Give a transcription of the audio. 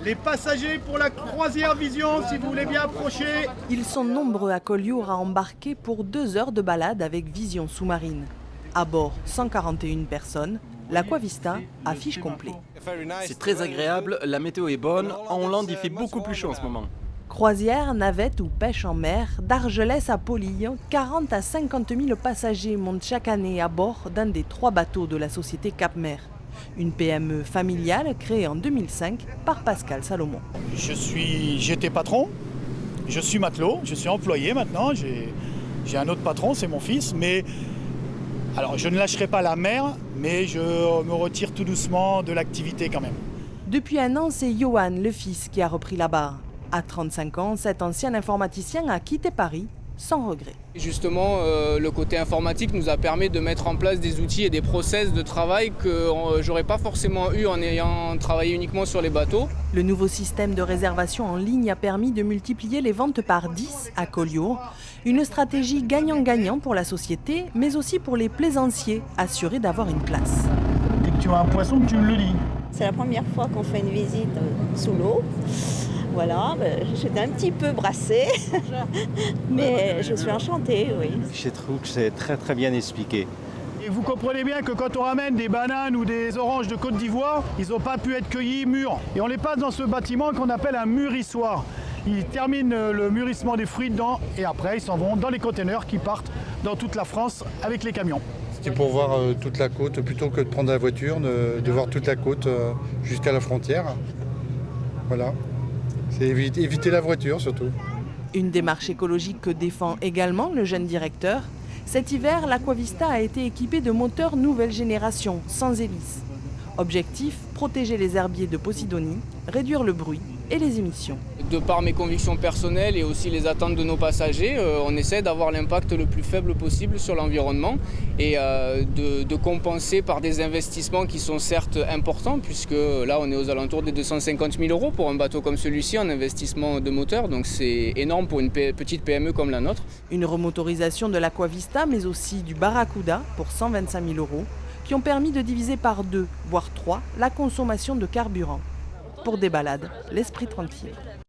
Les passagers pour la croisière Vision, si vous voulez bien approcher. Ils sont nombreux à Collioure à embarquer pour 2 heures de balade avec Vision sous-marine. À bord, 141 personnes. L'Aquavista affiche complet. C'est très agréable, la météo est bonne. En Hollande, il fait beaucoup plus chaud en ce moment. Croisière, navette ou pêche en mer, d'Argelès à Polille, 40 à 50 000 passagers montent chaque année à bord d'un des 3 bateaux de la société Cap-Mer. Une PME familiale créée en 2005 par Pascal Salomon. J'étais patron, je suis matelot, je suis employé maintenant. J'ai un autre patron, c'est mon fils. Mais alors, je ne lâcherai pas la mer, mais je me retire tout doucement de l'activité quand même. Depuis un an, c'est Johan, le fils, qui a repris la barre. À 35 ans, cet ancien informaticien a quitté Paris sans regret. Justement, le côté informatique nous a permis de mettre en place des outils et des process de travail que j'aurais pas forcément eu en ayant travaillé uniquement sur les bateaux. Le nouveau système de réservation en ligne a permis de multiplier les ventes par 10 à Collioure. Une stratégie gagnant-gagnant pour la société, mais aussi pour les plaisanciers, assurés d'avoir une place. Dès que tu as un poisson, tu me le dis. C'est la première fois qu'on fait une visite sous l'eau. Voilà, j'étais un petit peu brassée, mais je suis enchantée, oui. Je trouve que c'est très bien expliqué. Et vous comprenez bien que quand on ramène des bananes ou des oranges de Côte d'Ivoire, ils n'ont pas pu être cueillis mûrs. Et on les passe dans ce bâtiment qu'on appelle un mûrissoir. Ils terminent le mûrissement des fruits dedans et après ils s'en vont dans les containers qui partent dans toute la France avec les camions. C'était pour voir toute la côte, plutôt que de prendre la voiture, de voir toute la côte jusqu'à la frontière. Voilà. C'est éviter la voiture surtout. Une démarche écologique que défend également le jeune directeur. Cet hiver, l'Aquavista a été équipée de moteurs nouvelle génération, sans hélice. Objectif, protéger les herbiers de Posidonie, réduire le bruit et les émissions. De par mes convictions personnelles et aussi les attentes de nos passagers, on essaie d'avoir l'impact le plus faible possible sur l'environnement et de compenser par des investissements qui sont certes importants, puisque là on est aux alentours des 250 000 € pour un bateau comme celui-ci en investissement de moteur, donc c'est énorme pour une petite PME comme la nôtre. Une remotorisation de l'Aquavista, mais aussi du Barracuda pour 125 000 €, qui ont permis de diviser par 2, voire 3, la consommation de carburant. Pour des balades, l'esprit tranquille.